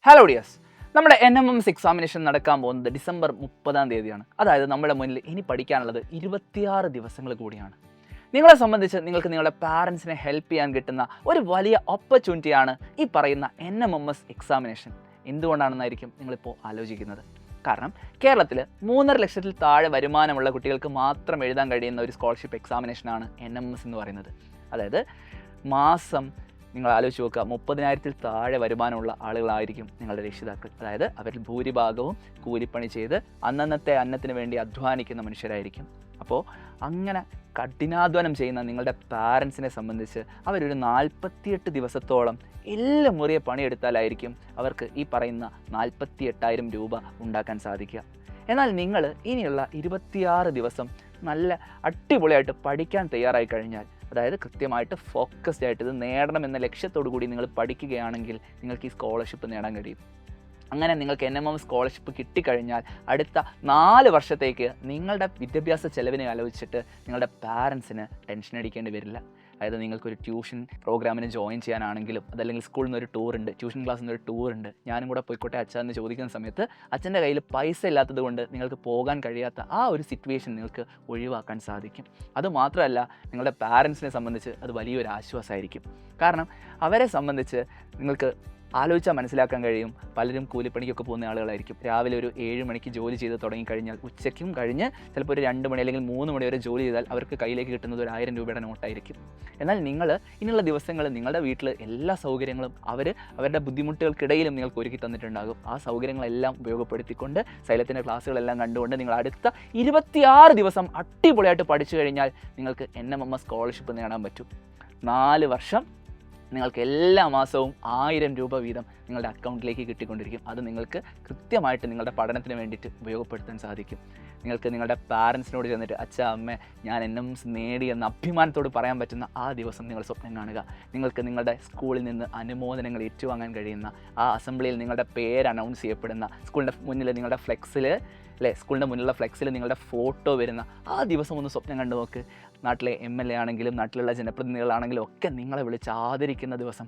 Hello dears, നമ്മുടെ NMMS examination നടക്കാൻ പോകുന്നത് ഡിസംബർ 30 അതായത് നമ്മുടെ മുന്നിൽ ഇനി പഠിക്കാനുള്ളത് 26 ദിവസങ്ങൾ കൂടിയാണ്. നിങ്ങളെ സംബന്ധിച്ച് നിങ്ങൾക്ക് നിങ്ങളുടെ പാരൻസിനെ ഹെൽപ്പ് ചെയ്യാൻ കിട്ടുന്ന ഒരു വലിയ ഓപ്പർച്യൂണിറ്റിയാണ് ഈ പറയുന്ന NMMS എക്സാമിനേഷൻ. എന്തുകൊണ്ടാണെന്നായിരിക്കും നിങ്ങളിപ്പോൾ ആലോചിക്കുന്നത്. കാരണം കേരളത്തിൽ 3.5 ലക്ഷത്തിൽ താഴെ വരുമാനമുള്ള കുട്ടികൾക്ക് മാത്രം എഴുതാൻ കഴിയുന്ന ഒരു സ്കോളർഷിപ്പ് എക്സാമിനേഷനാണ് NMMS എന്ന് പറയുന്നത്. അതായത് മാസം നിങ്ങൾ ആലോചിച്ച് നോക്കുക, 30,000-ൽ താഴെ വരുമാനമുള്ള ആളുകളായിരിക്കും നിങ്ങളുടെ രക്ഷിതാക്കൾ. അതായത് അവരിൽ ഭൂരിഭാഗവും കൂലിപ്പണി ചെയ്ത് അന്നന്നത്തെ അന്നത്തിന് വേണ്ടി അധ്വാനിക്കുന്ന മനുഷ്യരായിരിക്കും. അപ്പോൾ അങ്ങനെ കഠിനാധ്വാനം ചെയ്യുന്ന നിങ്ങളുടെ പാരൻസിനെ സംബന്ധിച്ച് അവരൊരു 48 ദിവസത്തോളം എല്ലാം മുറിയെ പണിയെടുത്താലായിരിക്കും അവർക്ക് ഈ പറയുന്ന 48,000 രൂപ ഉണ്ടാക്കാൻ സാധിക്കുക. എന്നാൽ നിങ്ങൾ ഇനിയുള്ള 26 ദിവസം നല്ല അടിപൊളിയായിട്ട് പഠിക്കാൻ തയ്യാറായി കഴിഞ്ഞാൽ, അതായത് കൃത്യമായിട്ട് ഫോക്കസ്ഡ് ആയിട്ട് ഇത് നേടണമെന്ന ലക്ഷ്യത്തോടു കൂടി നിങ്ങൾ പഠിക്കുകയാണെങ്കിൽ നിങ്ങൾക്ക് ഈ സ്കോളർഷിപ്പ് നേടാൻ കഴിയും. അങ്ങനെ നിങ്ങൾക്ക് NMMS സ്കോളർഷിപ്പ് കിട്ടിക്കഴിഞ്ഞാൽ അടുത്ത 4 വർഷത്തേക്ക് നിങ്ങളുടെ വിദ്യാഭ്യാസ ചെലവിനെ ആലോചിച്ചിട്ട് നിങ്ങളുടെ പാരൻസിന് ടെൻഷൻ അടിക്കേണ്ടി വരില്ല. അതായത് നിങ്ങൾക്കൊരു ട്യൂഷൻ പ്രോഗ്രാമിന് ജോയിൻ ചെയ്യാനാണെങ്കിലും, അതല്ലെങ്കിൽ സ്കൂളിൽ നിന്ന് ഒരു ടൂറുണ്ട്, ട്യൂഷൻ ക്ലാസ്സിൽ നിന്ന് ഒരു ടൂറുണ്ട്, ഞാനും കൂടെ പോയിക്കോട്ടെ അച്ഛൻ എന്ന് ചോദിക്കുന്ന സമയത്ത് അച്ഛൻ്റെ കയ്യിൽ പൈസ ഇല്ലാത്തത് കൊണ്ട് നിങ്ങൾക്ക് പോകാൻ കഴിയാത്ത ആ ഒരു സിറ്റുവേഷൻ നിങ്ങൾക്ക് ഒഴിവാക്കാൻ സാധിക്കും. അതുമാത്രമല്ല, നിങ്ങളുടെ പാരൻസിനെ സംബന്ധിച്ച് അത് വലിയൊരു ആശ്വാസമായിരിക്കും. കാരണം അവരെ സംബന്ധിച്ച് നിങ്ങൾക്ക് ആലോചിച്ചാൽ മനസ്സിലാക്കാൻ കഴിയും, പലരും കൂലിപ്പണിക്കൊക്കെ പോകുന്ന ആളുകളായിരിക്കും. രാവിലെ ഒരു 7 മണിക്ക് ജോലി ചെയ്ത് തുടങ്ങിക്കഴിഞ്ഞാൽ ഉച്ചയ്ക്കും കഴിഞ്ഞ് ചിലപ്പോൾ ഒരു 2 മണി അല്ലെങ്കിൽ 3 മണി വരെ ജോലി ചെയ്താൽ അവർക്ക് കയ്യിലേക്ക് കിട്ടുന്നത് ഒരു 1000 രൂപയുടെ നോട്ടായിരിക്കും. എന്നാൽ നിങ്ങൾ ഇനിയുള്ള ദിവസങ്ങൾ നിങ്ങളുടെ വീട്ടിൽ എല്ലാ സൗകര്യങ്ങളും അവരുടെ ബുദ്ധിമുട്ടുകൾക്കിടയിലും നിങ്ങൾക്ക് ഒരുക്കി തന്നിട്ടുണ്ടാകും. ആ സൗകര്യങ്ങളെല്ലാം ഉപയോഗപ്പെടുത്തിക്കൊണ്ട് സൈലത്തിൻ്റെ ക്ലാസ്സുകളെല്ലാം കണ്ടുകൊണ്ട് നിങ്ങൾ അടുത്ത 26 ദിവസം അടിപൊളിയായിട്ട് പഠിച്ചു കഴിഞ്ഞാൽ നിങ്ങൾക്ക് NMMS സ്കോളർഷിപ്പ് നേടാൻ പറ്റും. 4 വർഷം നിങ്ങൾക്ക് എല്ലാ മാസവും 1000 രൂപ വീതം നിങ്ങളുടെ അക്കൗണ്ടിലേക്ക് കിട്ടിക്കൊണ്ടിരിക്കും. അത് നിങ്ങൾക്ക് കൃത്യമായിട്ട് നിങ്ങളുടെ പഠനത്തിന് വേണ്ടിയിട്ട് ഉപയോഗപ്പെടുത്താൻ സാധിക്കും. നിങ്ങൾക്ക് നിങ്ങളുടെ പാരൻസിനോട് ചെന്നിട്ട് അച്ഛാ അമ്മ ഞാൻ NMMS നേടി എന്ന അഭിമാനത്തോട് പറയാൻ പറ്റുന്ന ആ ദിവസം നിങ്ങൾ സ്വപ്നം കാണുക. നിങ്ങൾക്ക് നിങ്ങളുടെ സ്കൂളിൽ നിന്ന് അനുമോദനങ്ങൾ ഏറ്റുവാങ്ങാൻ കഴിയുന്ന, ആ അസംബ്ലിയിൽ നിങ്ങളുടെ പേര് അനൗൺസ് ചെയ്യപ്പെടുന്ന, സ്കൂളിൻ്റെ മുന്നിൽ നിങ്ങളുടെ സ്കൂളിൻ്റെ മുന്നിലുള്ള ഫ്ലെക്സിൽ നിങ്ങളുടെ ഫോട്ടോ വരുന്ന ആ ദിവസം ഒന്ന് സ്വപ്നം കണ്ടു നോക്ക്. നാട്ടിലെ MLA ആണെങ്കിലും നാട്ടിലുള്ള ജനപ്രതിനിധികളാണെങ്കിലും ഒക്കെ നിങ്ങളെ വിളിച്ച് ആദരിക്കുന്ന ദിവസം.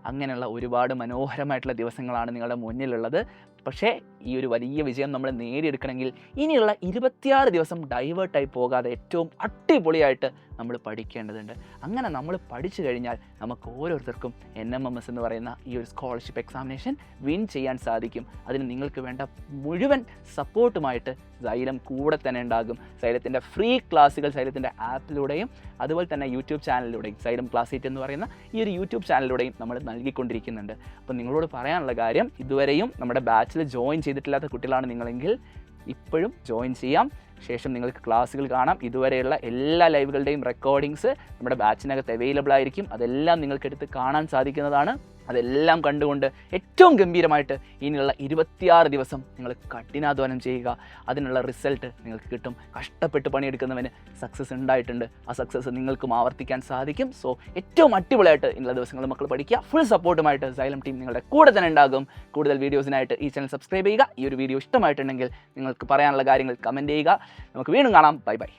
അങ്ങനെയുള്ള ഒരുപാട് മനോഹരമായിട്ടുള്ള ദിവസങ്ങളാണ് നിങ്ങളുടെ മുന്നിലുള്ളത്. പക്ഷേ ഈ ഒരു വലിയ വിജയം നമ്മൾ നേടിയെടുക്കണമെങ്കിൽ ഇനിയുള്ള 26 ദിവസം ഡൈവേർട്ടായി പോകാതെ ഏറ്റവും അടിപൊളിയായിട്ട് നമ്മൾ പഠിക്കേണ്ടതുണ്ട്. അങ്ങനെ നമ്മൾ പഠിച്ചു കഴിഞ്ഞാൽ നമുക്ക് ഓരോരുത്തർക്കും NMMS എന്ന് പറയുന്ന ഈ ഒരു സ്കോളർഷിപ്പ് എക്സാമിനേഷൻ വിൻ ചെയ്യാൻ സാധിക്കും. അതിന് നിങ്ങൾക്ക് വേണ്ട മുഴുവൻ സപ്പോർട്ടുമായിട്ട് സൈലം കൂടെ തന്നെ ഉണ്ടാകും. സൈലത്തിൻ്റെ ഫ്രീ ക്ലാസ്സുകൾ സൈലത്തിൻ്റെ ആപ്പിലൂടെയും അതുപോലെ തന്നെ യൂട്യൂബ് ചാനലിലൂടെയും, സൈലം ക്ലാസ് 8 എന്ന് പറയുന്ന ഈ ഒരു യൂട്യൂബ് ചാനലിലൂടെയും നമ്മൾ നൽകിക്കൊണ്ടിരിക്കുന്നുണ്ട്. അപ്പോൾ നിങ്ങളോട് പറയാനുള്ള കാര്യം, ഇതുവരെയും നമ്മുടെ ബാച്ചിൽ ജോയിൻ ചെയ്തിട്ടില്ലാത്ത കുട്ടികളാണ് നിങ്ങളെങ്കിൽ ഇപ്പോഴും ജോയിൻ ചെയ്യാം. ശേഷം നിങ്ങൾക്ക് ക്ലാസ്സുകൾ കാണാം. ഇതുവരെയുള്ള എല്ലാ ലൈവുകളുടെയും റെക്കോർഡിങ്സ് നമ്മുടെ ബാച്ചിനകത്ത് അവൈലബിൾ ആയിരിക്കും. അതെല്ലാം നിങ്ങൾക്കെടുത്ത് കാണാൻ സാധിക്കുന്നതാണ്. അതെല്ലാം കണ്ടുകൊണ്ട് ഏറ്റവും ഗംഭീരമായിട്ട് ഇനിയുള്ള 26 ദിവസം നിങ്ങൾ കഠിനാധ്വാനം ചെയ്യുക. അതിനുള്ള റിസൾട്ട് നിങ്ങൾക്ക് കിട്ടും. കഷ്ടപ്പെട്ട് പണിയെടുക്കുന്നവന് സക്സസ് ഉണ്ടായിട്ടുണ്ട്. ആ സക്സസ് നിങ്ങൾക്കും ആവർത്തിക്കാൻ സാധിക്കും. സോ ഏറ്റവും അടിപൊളിയായിട്ട് ഇനിയുള്ള ദിവസങ്ങൾ മക്കൾ പഠിക്കുക. ഫുൾ സപ്പോർട്ടുമായിട്ട് സൈലം ടീം നിങ്ങളുടെ കൂടെ തന്നെ ഉണ്ടാകും. കൂടുതൽ വീഡിയോസിനായിട്ട് ഈ ചാനൽ സബ്സ്ക്രൈബ് ചെയ്യുക. ഈ ഒരു വീഡിയോ ഇഷ്ടമായിട്ടുണ്ടെങ്കിൽ നിങ്ങൾക്ക് പറയാനുള്ള കാര്യങ്ങൾ കമൻറ്റ് ചെയ്യുക. നമുക്ക് വീണ്ടും കാണാം. Bye bye.